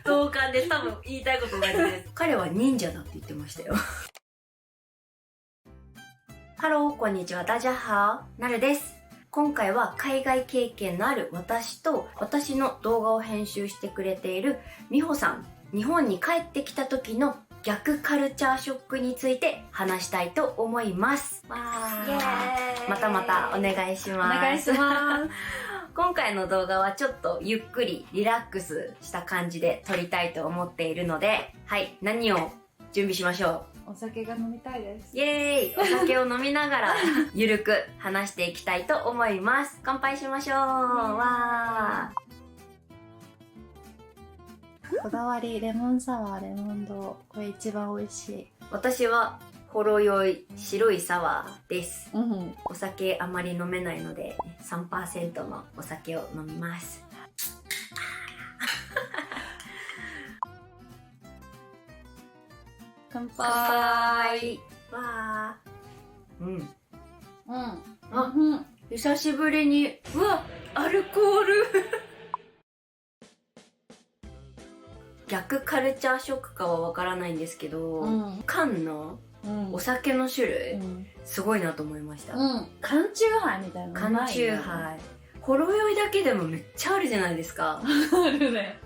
同感です。多分言いたいこと同じです。彼は忍者だって言ってましたよ。ハロー、こんにちは。大家好、なるです。今回は海外経験のある私と私の動画を編集してくれている美穂さん、日本に帰ってきた時の逆カルチャーショックについて話したいと思います。わー。イエーイ。またまたお願いします。お願いします。今回の動画はちょっとゆっくりリラックスした感じで撮りたいと思っているので、はい、何を準備しましょお酒が飲みたいです。う。イエーイ。お酒を飲みながらゆるく話していきたいと思います。乾杯しましょう。わー。こだわりレモンサワー、レモン堂、これ一番美味しい。私はほろ酔い白いサワーです。うん。お酒あまり飲めないので 3% のお酒を飲みます。乾杯。乾杯。わー。うん。うん。あ、うん。久しぶりに、うわ、アルコール。逆カルチャーショックかはわからないんですけど、缶のお酒の種類、すごいなと思いました。缶チューハイみたいなの缶チューハイ。ほろ酔いだけでもめっちゃあるじゃないですか。あるね。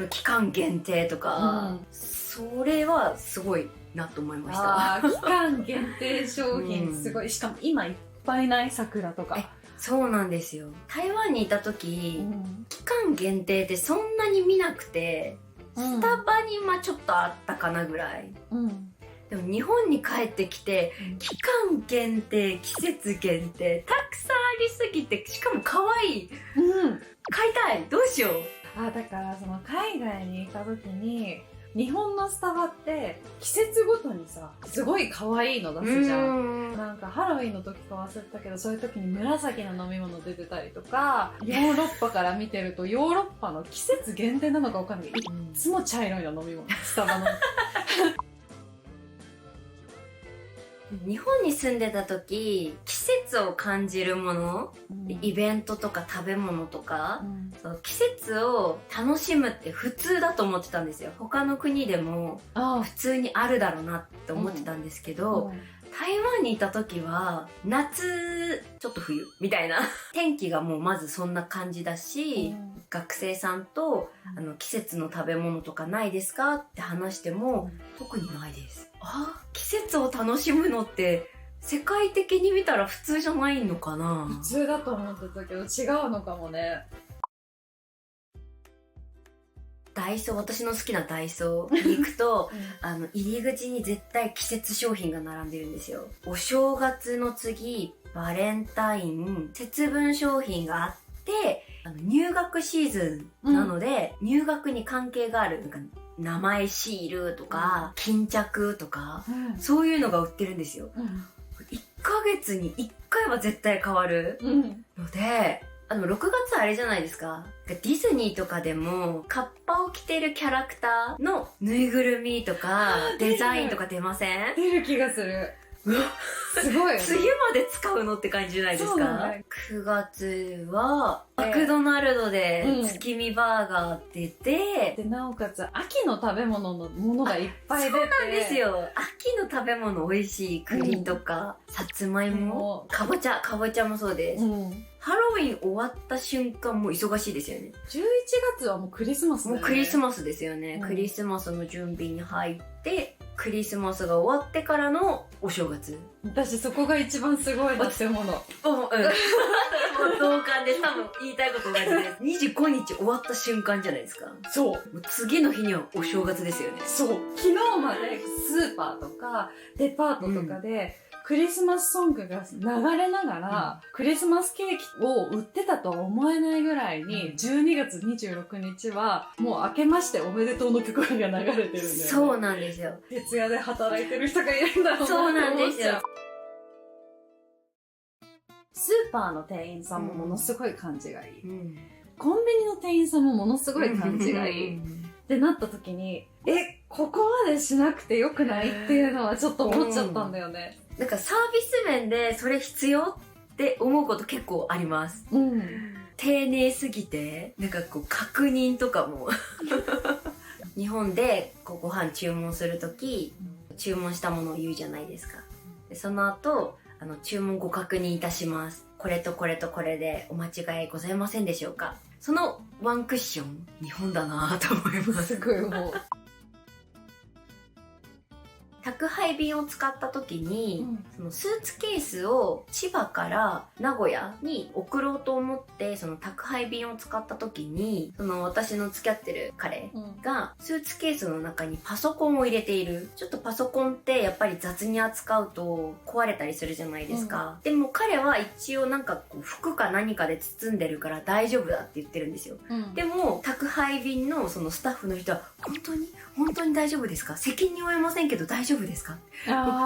期間限定とか、それはすごいなと思いました。期間限定商品すごい。しかも今いっぱいない桜とか。そうなんですよ。台湾にいた時、期間限定ってそんなに見なくて、スタバにちょっとあったかなぐらい。でも日本に帰ってきて、期間限定、季節限定、たくさんありすぎて、しかも可愛い。買いたい。どうしよう。だからその海外にいた時に、日本のスタバって季節ごとにさ、すごい可愛いの出すじゃん。なんかハロウィンの時か忘れたけど、そういう時に紫の飲み物出てたりとか、ヨーロッパから見てるとヨーロッパの季節限定なのかわかんない。いつも茶色いの飲み物、スタバの。日本に住んでた時、季節を感じるもの、イベントとか食べ物とか、季節を楽しむって普通だと思ってたんですよ。他の国でも普通にあるだろうなって思ってたんですけど、台湾にいた時は夏ちょっと冬みたいな天気がもうまずそんな感じだし、学生さんと季節の食べ物とかないですかって話しても、特にないです。季節を楽しむのって世界的に見たら普通じゃないのかな。普通だと思ってたけど違うのかもね。ダイソー、私の好きなダイソーに行くと、入り口に絶対季節商品が並んでるんですよ。お正月の次、バレンタイン、節分商品があって、入学シーズンなので、入学に関係がある、なんか名前シールとか、巾着とか、そういうのが売ってるんですよ。1ヶ月に1回は絶対変わるので、6月あれじゃないですか。ディズニーとかでも、カッパを着てるキャラクターのぬいぐるみとか、デザインとか出ません？出る気がする。すごい。梅雨まで使うのって感じじゃないですか。9月は、マクドナルドで月見バーガー出て、で、なおかつ秋の食べ物のものがいっぱい出て。そうなんですよ。秋の食べ物美味しい。栗とか、さつまいも、かぼちゃもそうです。ハロウィン終わった瞬間もう忙しいですよね。11月はもうクリスマスだよね。もうクリスマスですよね。クリスマスの準備に入って、クリスマスが終わってからのお正月。私そこが一番すごいなって思うの。同感です。多分言いたいこと同じです。25日終わった瞬間じゃないですか。そう。もう次の日にはお正月ですよね。そう。昨日までスーパーとかデパートとかで、クリスマスソングが流れながら、クリスマスケーキを売ってたとは思えないぐらいに、12月26日は、もう明けましておめでとうの曲が流れてるんだよね。そうなんですよ。徹夜で働いてる人がいるんだろうな。そうなんですよ。スーパーの店員さんもものすごい感じがいい。コンビニの店員さんもものすごい感じがいい。ってなった時に、ここまでしなくてよくないっていうのはちょっと思っちゃったんだよね。なんかサービス面でそれ必要って思うこと結構あります。丁寧すぎて、なんかこう確認とかも日本でこうご飯注文するとき、注文したものを言うじゃないですか。でその後、注文ご確認いたします。これとこれとこれでお間違いございませんでしょうか。そのワンクッション、日本だなぁと思います。すごいもう。宅配便を使った時に、うんそのスーツケースを千葉から名古屋に送ろうと思ってその宅配便を使った時に、その私の付き合ってる彼がスーツケースの中にパソコンを入れている。ちょっとパソコンってやっぱり雑に扱うと壊れたりするじゃないですか、でも彼は一応なんかこう服か何かで包んでるから大丈夫だって言ってるんですよ。でも宅配便のそのスタッフの人は本当に大丈夫ですか、責任は負えませんけど大丈夫ですか、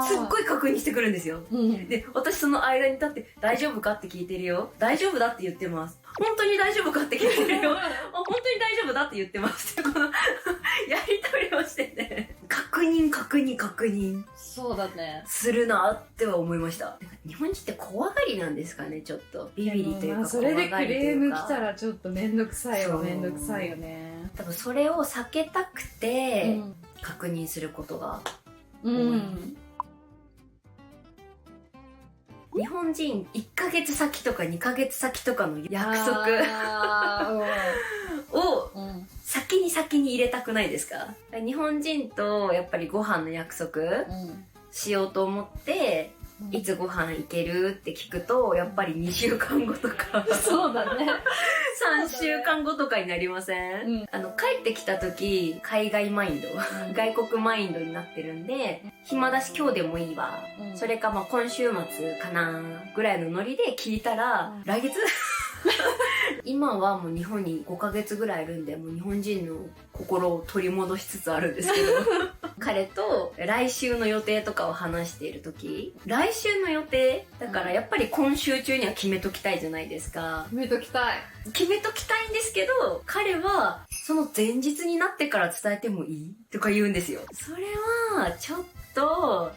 すっごい確認してくるんですよ。で私その間に立って大丈夫かって聞いてるよ、大丈夫だって言ってます、本当に大丈夫かって聞いてるよ本当に大丈夫だって言ってますってこのやり取りをしてて、確認そうだね。するなっては思いました。なんか日本人って怖がりなんですかね、ちょっとビビりというかそれでクレーム来たららちょっとめんどくさいよね。多分それを避けたくて、確認することが多い、日本人1ヶ月先とか2ヶ月先とかの約束を先に入れたくないですか。日本人とやっぱりご飯の約束しようと思って、いつご飯行けるって聞くとやっぱり2週間後とかそうだね3週間後とかになりません？帰ってきた時海外マインド、外国マインドになってるんで、暇だし今日でもいいわ、それかまあ今週末かなぐらいのノリで聞いたら、来月今はもう日本に5ヶ月ぐらいいるんで、もう日本人の心を取り戻しつつあるんですけど彼と来週の予定とかを話している時、来週の予定だからやっぱり今週中には決めときたいじゃないですか。決めときたいんですけど、彼はその前日になってから伝えてもいいとか言うんですよ。それはちょっと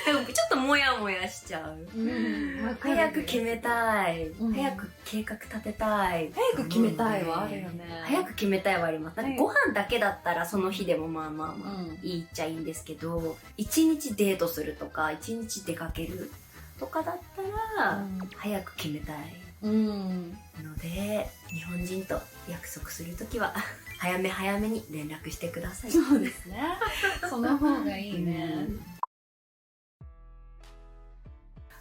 でもちょっとモヤモヤしちゃう、早く決めたい、早く計画立てたい、早く決めたいはあるよね。早く決めたいはあります。なんかご飯だけだったらその日でもまあいいっちゃいいんですけど、一日デートするとか一日出かけるとかだったら早く決めたいので、日本人と約束するときは早めに連絡してください。そうですねその方がいいね。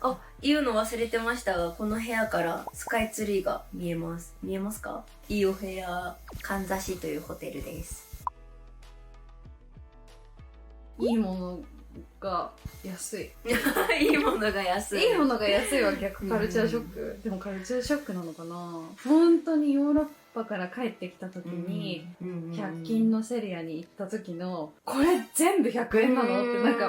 あ、言うの忘れてましたが、この部屋からスカイツリーが見えます。見えますか？いいお部屋、かんざしというホテルです。いいものが安いいいものが安い。いいものが安いは逆カルチャーショック、でもカルチャーショックなのかな。本当にヨーロッパから帰ってきた時に100均のセリアに行った時のこれ全部100円なのってなんか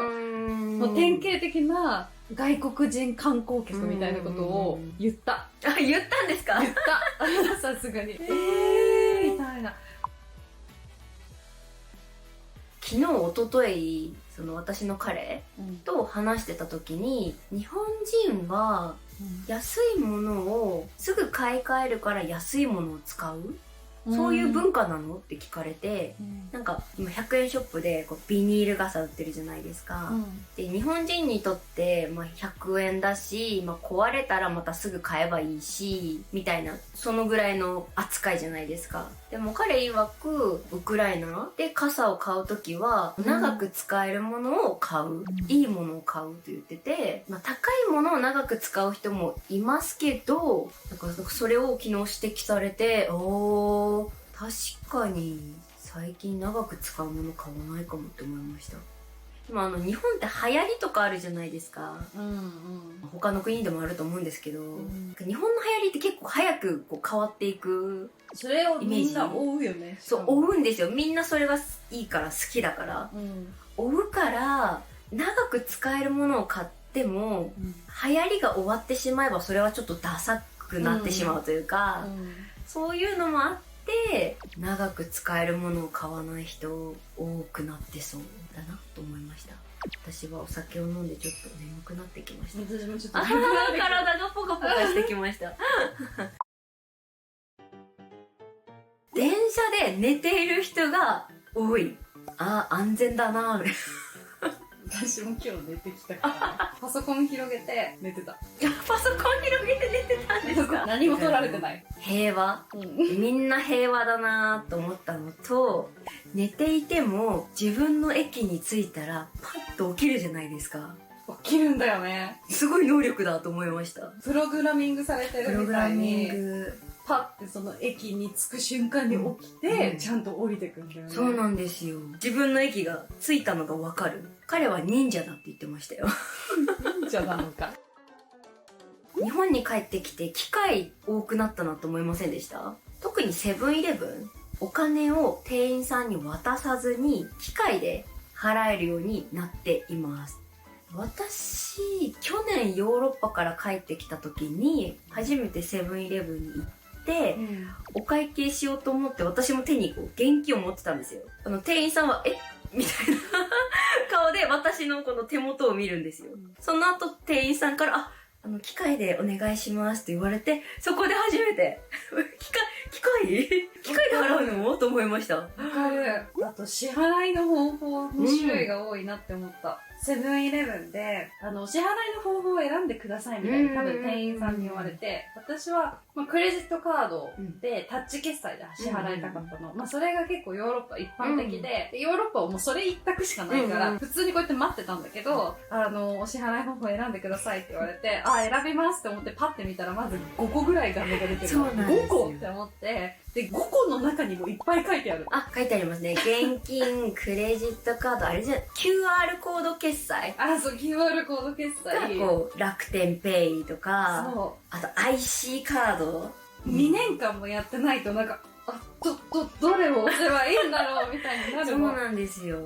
もう典型的な外国人観光客みたいなことを言った。あ、言ったんですか？言ったさすがにみたいな。昨日一昨日その私の彼と話してた時に、日本人は安いものをすぐ買い替えるから安いものを使う、そういう文化なのって聞かれて、なんか今100円ショップでこうビニール傘売ってるじゃないですか、で日本人にとって、100円だし、壊れたらまたすぐ買えばいいしみたいな、そのぐらいの扱いじゃないですか。でも彼曰くウクライナで傘を買う時は長く使えるものを買う、いいものを買うと言ってて、高いものを長く使う人もいますけど、なんかそれを昨日指摘されて、確かに最近長く使うもの買わないかもって思いました。でも日本って流行りとかあるじゃないですか、他の国でもあると思うんですけど、日本の流行りって結構早くこう変わっていく、それをみんな追うよね。そう追うんですよ。みんなそれがいいから好きだから、追うから長く使えるものを買っても、流行りが終わってしまえばそれはちょっとダサくなってしまうというか、そういうのもあって長く使えるものを買わない人多くなってそうだなと思いました。私はお酒を飲んでちょっと眠くなってきました。私もちょっと体がポカポカしてきました電車で寝ている人が多い。あ、安全だなぁ。私も今日寝てきたから、パソコン広げて寝てた。パソコン広げて寝てたんですか？何も取られてない。平和、みんな平和だなと思ったのと、寝ていても自分の駅に着いたらパッと起きるじゃないですか。起きるんだよね。すごい能力だと思いました。プログラミングされてるみたいに、プログラミング。パッてその駅に着く瞬間に起きて、ちゃんと降りてくんだよね。そうなんですよ。自分の駅が着いたのがわかる。彼は忍者だって言ってましたよ。忍者なのか。日本に帰ってきて機械多くなったなと思いませんでした？特にセブンイレブン、お金を店員さんに渡さずに機械で払えるようになっています。私、去年ヨーロッパから帰ってきた時に初めてセブンイレブンに行って、お会計しようと思って私も手にこう現金を持ってたんですよ。店員さんはみたいな顔で私のこの手元を見るんですよ。その後店員さんから機械でお願いしますって言われて、そこで初めて機械で払うのと思いました。わかる。あと支払いの方法の種類が多いなって思った。セブンイレブンでお支払いの方法を選んでくださいみたいに多分店員さんに言われて、私は、クレジットカードでタッチ決済で支払いたかったの。それが結構ヨーロッパ一般的で、ヨーロッパはもうそれ一択しかないから、普通にこうやって待ってたんだけど、お支払い方法選んでくださいって言われて、選びますって思ってパッて見たらまず5個ぐらい画面が出てる。そうなんですよ。5個って思って、で、5個の中にもいっぱい書いてある。書いてありますね。現金、クレジットカード、あれじゃ、QR コード決済。そう、QR コード決済。楽天ペイとか、そう。あと IC カード。2年間もやってないとなんか、どれを押せばいいんだろうみたいになるの。そうなんですよ。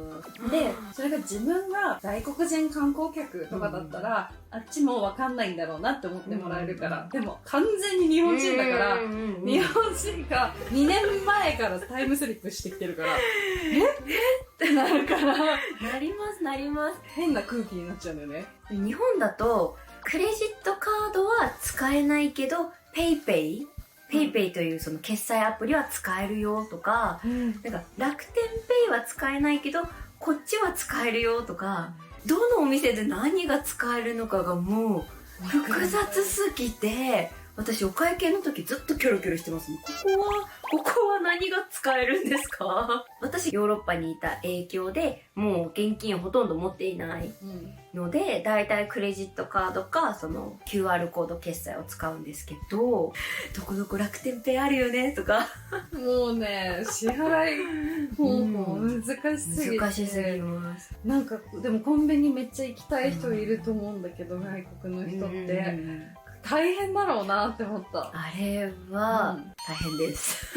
で、それが自分が外国人観光客とかだったら、あっちもわかんないんだろうなって思ってもらえるから、でも完全に日本人だから、日本人が2年前からタイムスリップしてきてるから、ってなるから、なります。変な空気になっちゃうんだよね。日本だと、クレジットカードは使えないけど、ペイペイというその決済アプリは使えるよとか、なんか楽天ペイは使えないけど、こっちは使えるよとか、どのお店で何が使えるのかがもう複雑すぎて、私お会計の時ずっとキョロキョロしてますもん。ここは何が使えるんですか？私ヨーロッパにいた影響でもう現金をほとんど持っていないので、だいたいクレジットカードかその QR コード決済を使うんですけど、どこ楽天ペイあるよねとか。もうね、支払い方法難しすぎて。難しすぎます。なんか、でもコンビニめっちゃ行きたい人いると思うんだけど、外国の人って。大変だろうなって思った。あれは大変です。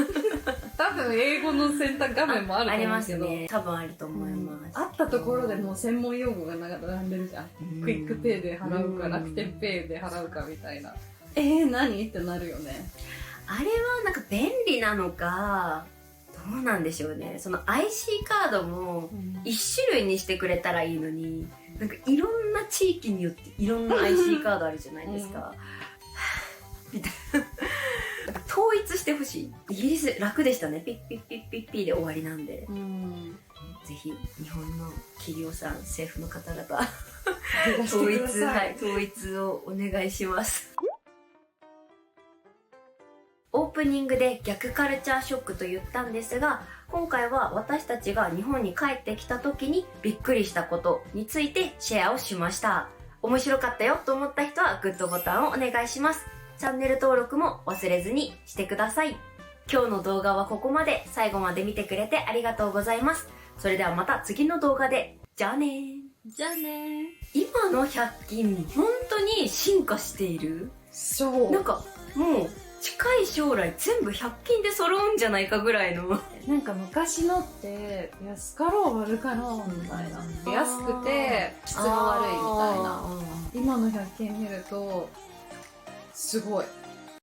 多分英語の選択画面もあると思うけど。ありますね。多分あると思います。あったところでもう専門用語が並んでるじゃん。クイックペイで払うか、楽天ペイで払うかみたいな。何ってなるよね。あれはなんか便利なのか、どうなんでしょうね。その IC カードも1種類にしてくれたらいいのに、なんかいろんな地域によっていろんな IC カードあるじゃないですか。みたいな。統一してほしい。イギリス楽でしたね。ピッピッピッピッピッで終わりなんで。ぜひ日本の企業さん、政府の方々統一をお願いします。オープニングで逆カルチャーショックと言ったんですが、今回は私たちが日本に帰ってきた時にびっくりしたことについてシェアをしました。面白かったよと思った人はグッドボタンをお願いします。チャンネル登録も忘れずにしてください。今日の動画はここまで。最後まで見てくれてありがとうございます。それではまた次の動画で。じゃあねー。今の100均本当に進化している。そう。なんかもう近い将来全部100均で揃うんじゃないかぐらいの。なんか昔のって安かろう悪かろうみたいな。安くて質が悪いみたいな。今の100均見るとすごい。